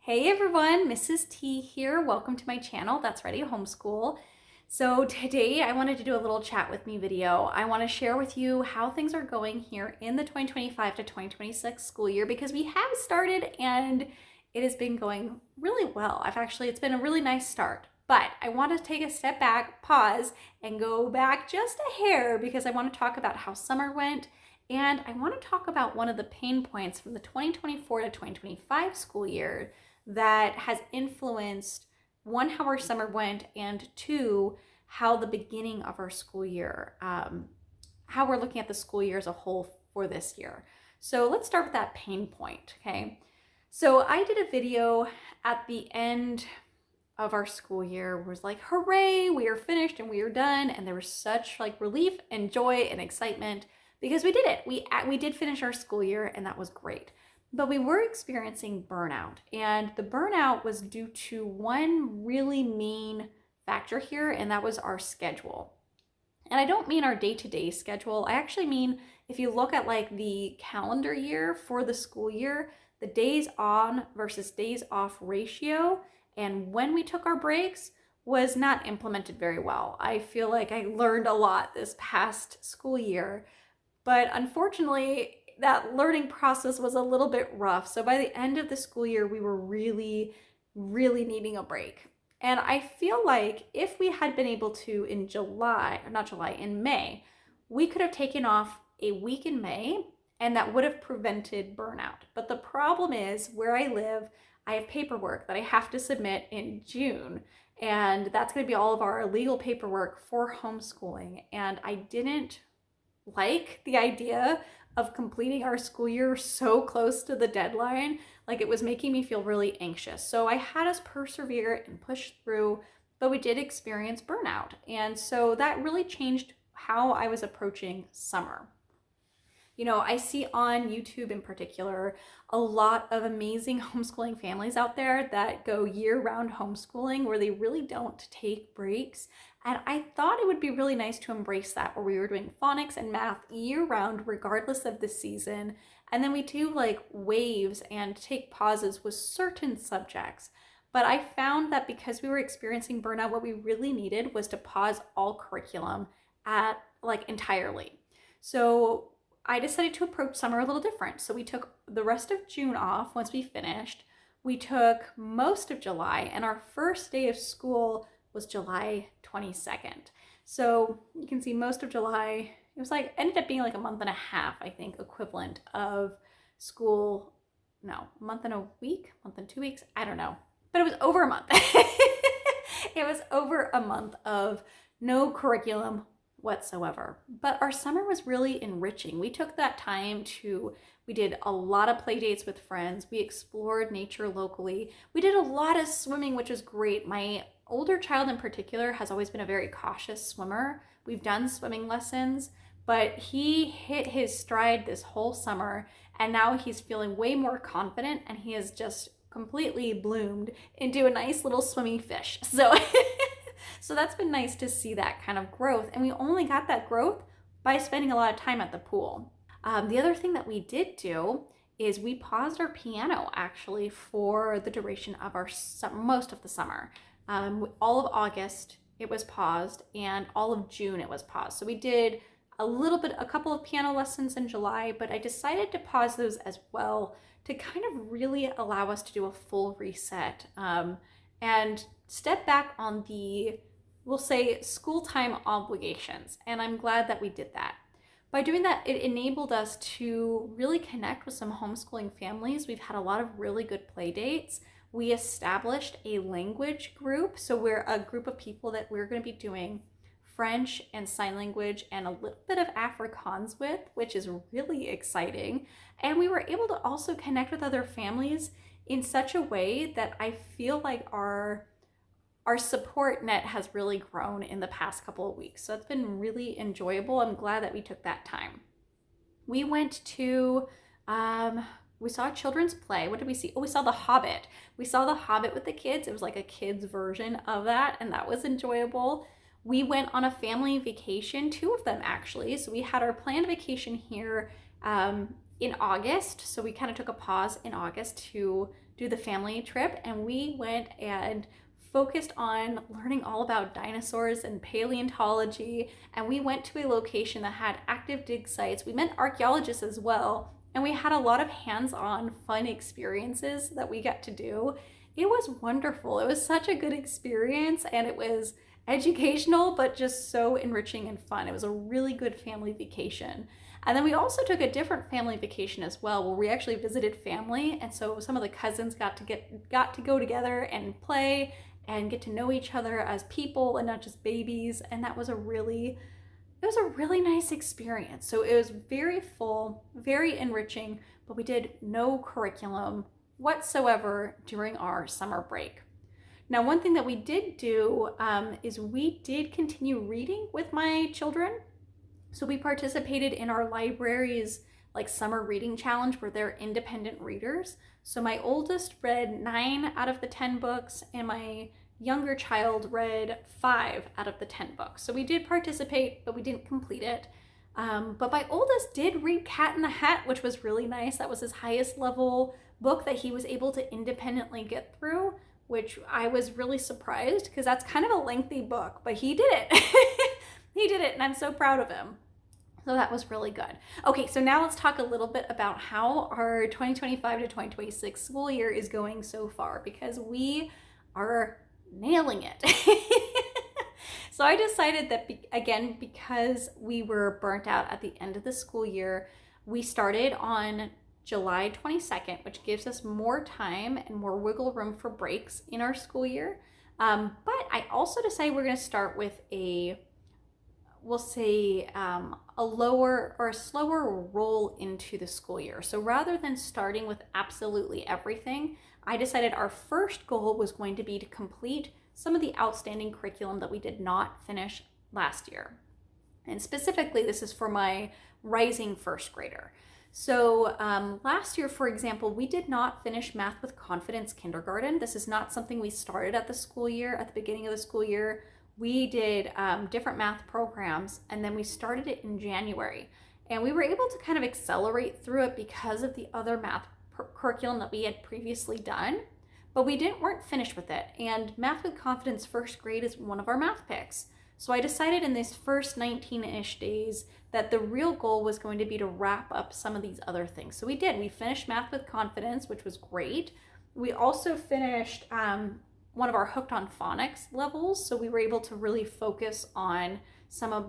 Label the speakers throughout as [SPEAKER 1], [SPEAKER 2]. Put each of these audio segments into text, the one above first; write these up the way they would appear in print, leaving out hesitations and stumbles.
[SPEAKER 1] Hey everyone, Mrs. T here. Welcome to my channel, That's Ready to Homeschool. So today I wanted to do a little chat with me video. I want to share with you how things are going here in the 2025 to 2026 school year because we have started and it has been going really well. It's been a really nice start. But I want to take a step back, pause, and go back just a hair because I want to talk about how summer went. And I want to talk about one of the pain points from the 2024 to 2025 school year that has influenced one, how our summer went, and two, how the beginning of our school year, how we're looking at the school year as a whole for this year. So let's start with that pain point, okay? So I did a video at the end of our school year was like, hooray, we are finished and we are done. And there was such like relief and joy and excitement because we did it. We did finish our school year and that was great. But we were experiencing burnout, and the burnout was due to one really main factor here, and that was our schedule. And I don't mean our day-to-day schedule. I actually mean if you look at like the calendar year for the school year, the days on versus days off ratio, and when we took our breaks was not implemented very well. I feel like I learned a lot this past school year, but unfortunately, that learning process was a little bit rough. So by the end of the school year, we were really needing a break. And I feel like if we had been able to in May, we could have taken off a week in May and that would have prevented burnout. But the problem is where I live, I have paperwork that I have to submit in June. And that's going to be all of our legal paperwork for homeschooling. And I didn't like the idea of completing our school year so close to the deadline. Like it was making me feel really anxious. So I had us persevere and push through, but we did experience burnout. And so that really changed how I was approaching summer. You know, I see on YouTube in particular a lot of amazing homeschooling families out there that go year-round homeschooling where they really don't take breaks. And I thought it would be really nice to embrace that, where we were doing phonics and math year-round regardless of the season. And then we do like waves and take pauses with certain subjects. But I found that because we were experiencing burnout, what we really needed was to pause all curriculum at like entirely. So I decided to approach summer a little different. So we took the rest of June off once we finished. We took most of July, and our first day of school was July 22nd. So you can see most of July, it was like, ended up being like a month and a half, I think, equivalent of school. No, a month and a week, month and 2 weeks, I don't know. But it was over a month. It was over a month of no curriculum whatsoever. But our summer was really enriching. We took that time we did a lot of play dates with friends. We explored nature locally. We did a lot of swimming, which is great. My older child in particular has always been a very cautious swimmer. We've done swimming lessons, but he hit his stride this whole summer, and now he's feeling way more confident, and he has just completely bloomed into a nice little swimming fish. So that's been nice to see that kind of growth. And we only got that growth by spending a lot of time at the pool. The other thing that we did do is we paused our piano actually for the duration of our most of the summer. All of August it was paused, and all of June it was paused. So we did a couple of piano lessons in July, but I decided to pause those as well to kind of really allow us to do a full reset and step back on we'll say, school time obligations. And I'm glad that we did that. By doing that, it enabled us to really connect with some homeschooling families. We've had a lot of really good play dates. We established a language group. So we're a group of people that we're going to be doing French and sign language and a little bit of Afrikaans with, which is really exciting. And we were able to also connect with other families in such a way that I feel like our support net has really grown in the past couple of weeks. So it's been really enjoyable. I'm glad that we took that time. We went to, we saw a children's play. What did we see? Oh, we saw The Hobbit. We saw The Hobbit with the kids. It was like a kid's version of that, and that was enjoyable. We went on a family vacation, 2 of them actually. So we had our planned vacation here in August. So we kind of took a pause in August to do the family trip, and we went and focused on learning all about dinosaurs and paleontology. And we went to a location that had active dig sites. We met archaeologists as well, and we had a lot of hands-on fun experiences that we got to do. It was wonderful. It was such a good experience, and it was educational, but just so enriching and fun. It was a really good family vacation. And then we also took a different family vacation as well, where we actually visited family. And so some of the cousins got to go together and play and get to know each other as people and not just babies. And that was a really nice experience. So it was very full, very enriching, but we did no curriculum whatsoever during our summer break. Now, one thing that we did do is we did continue reading with my children. So we participated in our library's like summer reading challenge where they're independent readers. So my oldest read 9 out of the 10 books, and my younger child read 5 out of the 10 books. So we did participate, but we didn't complete it. But my oldest did read Cat in the Hat, which was really nice. That was his highest level book that he was able to independently get through, which I was really surprised because that's kind of a lengthy book, but he did it. He did it, and I'm so proud of him. So that was really good. Okay, so now let's talk a little bit about how our 2025 to 2026 school year is going so far, because we are nailing it. So I decided that, again, because we were burnt out at the end of the school year, we started on July 22nd, which gives us more time and more wiggle room for breaks in our school year. But I also decided we're going to start with a lower or a slower roll into the school year. So rather than starting with absolutely everything, I decided our first goal was going to be to complete some of the outstanding curriculum that we did not finish last year. And specifically, this is for my rising first grader. So last year, for example, we did not finish Math with Confidence kindergarten. This is not something we started at the beginning of the school year. We did different math programs, and then we started it in January. And we were able to kind of accelerate through it because of the other math curriculum that we had previously done, but we weren't finished with it. And Math with Confidence first grade is one of our math picks. So I decided in these first 19-ish days that the real goal was going to be to wrap up some of these other things. So we did. We finished Math with Confidence, which was great. We also finished one of our Hooked on Phonics levels. So we were able to really focus on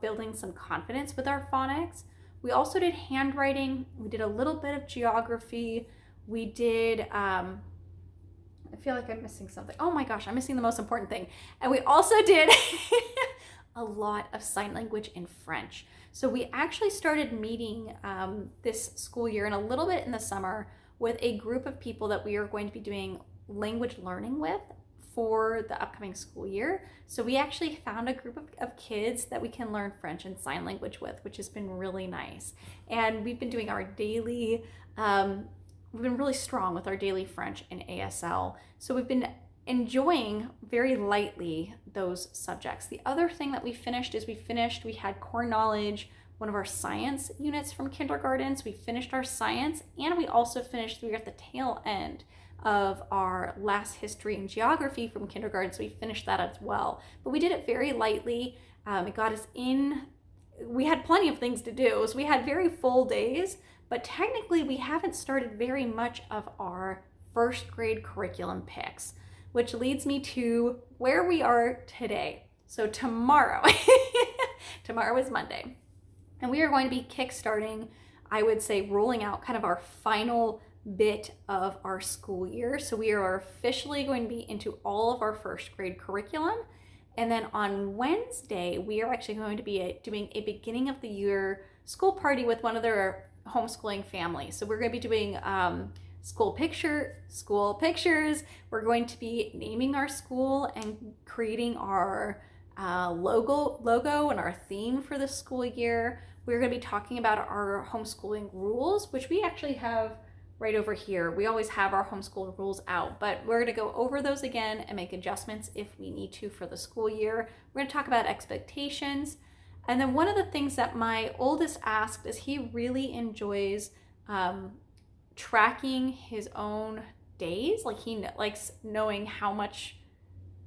[SPEAKER 1] building some confidence with our phonics. We also did handwriting. We did a little bit of geography. We did, I feel like I'm missing something. Oh my gosh, I'm missing the most important thing. And we also did a lot of sign language in French. So we actually started meeting this school year and a little bit in the summer with a group of people that we are going to be doing language learning with for the upcoming school year. So we actually found a group of kids that we can learn French and sign language with, which has been really nice. And we've been doing our daily, we've been really strong with our daily French and ASL. So we've been enjoying very lightly those subjects. The other thing that we finished is we had core knowledge, one of our science units from kindergarten. So we finished our science, and we also we were at the tail end of our last history and geography from kindergarten. So we finished that as well. But we did it very lightly. It got us in. We had plenty of things to do. So we had very full days, but technically we haven't started very much of our first grade curriculum picks, which leads me to where we are today. So tomorrow is Monday, and we are going to be kickstarting, I would say, rolling out kind of our final bit of our school year. So we are officially going to be into all of our first grade curriculum. And then on Wednesday, we are actually going to be doing a beginning of the year school party with one of their homeschooling families. So we're going to be doing school pictures. We're going to be naming our school and creating our logo and our theme for the school year. We're going to be talking about our homeschooling rules, which we actually have right over here. We always have our homeschool rules out, but we're going to go over those again and make adjustments if we need to for the school year. We're going to talk about expectations. And then one of the things that my oldest asked is he really enjoys tracking his own days. Like he likes knowing how much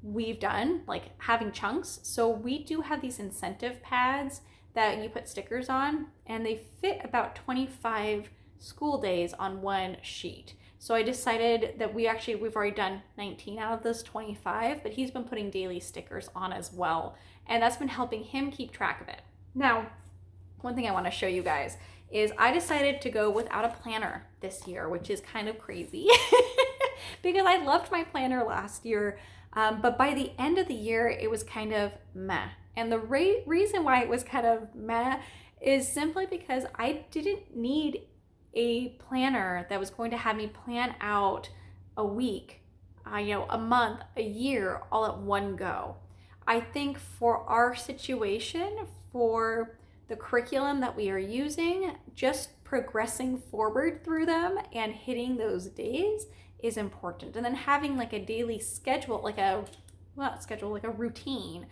[SPEAKER 1] we've done, like having chunks. So we do have these incentive pads that you put stickers on, and they fit about 25 school days on one sheet. So I decided that we've already done 19 out of those 25, but he's been putting daily stickers on as well. And that's been helping him keep track of it. Now, one thing I want to show you guys is I decided to go without a planner this year, which is kind of crazy because I loved my planner last year. But by the end of the year, it was kind of meh. And the reason why it was kind of meh is simply because I didn't need a planner that was going to have me plan out a week, a month, a year, all at one go. I think for our situation, for the curriculum that we are using, just progressing forward through them and hitting those days is important. And then having like a daily schedule, like a routine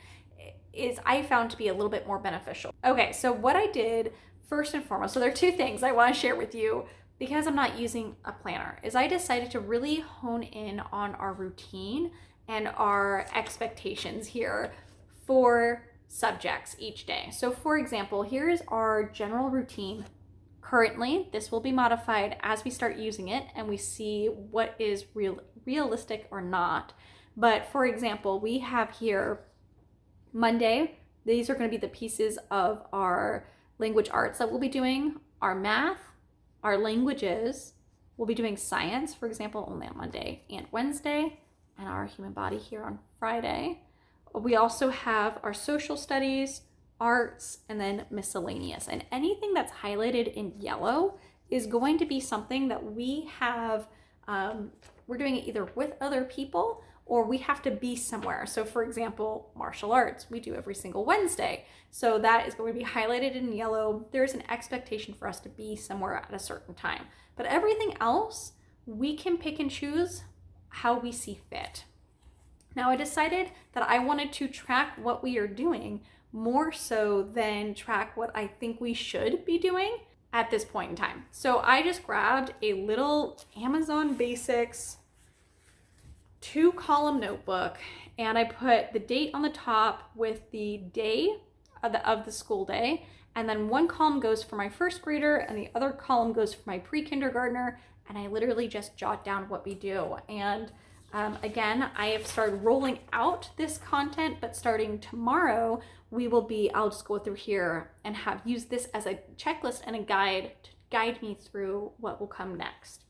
[SPEAKER 1] is, I found to be a little bit more beneficial. Okay, so what I did first and foremost, so there are two things I want to share with you because I'm not using a planner, is I decided to really hone in on our routine and our expectations here for subjects each day. So for example, here's our general routine. Currently, this will be modified as we start using it and we see what is realistic or not. But for example, we have here Monday, these are going to be the pieces of our language arts that we'll be doing, our math, our languages, we'll be doing science, for example, only on Monday and Wednesday, and our human body here on Friday. We also have our social studies, arts, and then miscellaneous. And anything that's highlighted in yellow is going to be something that we have, we're doing it either with other people or we have to be somewhere. So for example, martial arts, we do every single Wednesday. So that is going to be highlighted in yellow. There's an expectation for us to be somewhere at a certain time. But everything else, we can pick and choose how we see fit. Now I decided that I wanted to track what we are doing more so than track what I think we should be doing at this point in time. So I just grabbed a little Amazon Basics 2-column notebook and I put the date on the top with the day of the school day, and then one column goes for my first grader and the other column goes for my pre-kindergartner, and I literally just jot down what we do. And again, I have started rolling out this content, but starting tomorrow, I'll just go through here and use this as a checklist and a guide to guide me through what will come next.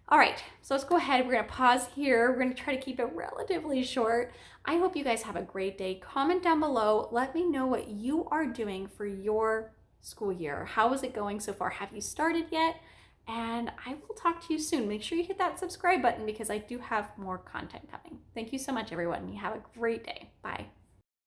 [SPEAKER 1] All right, so let's go ahead. We're gonna pause here. We're gonna try to keep it relatively short. I hope you guys have a great day. Comment down below. Let me know what you are doing for your school year. How is it going so far? Have you started yet? And I will talk to you soon. Make sure you hit that subscribe button because I do have more content coming. Thank you so much, everyone. You have a great day. Bye.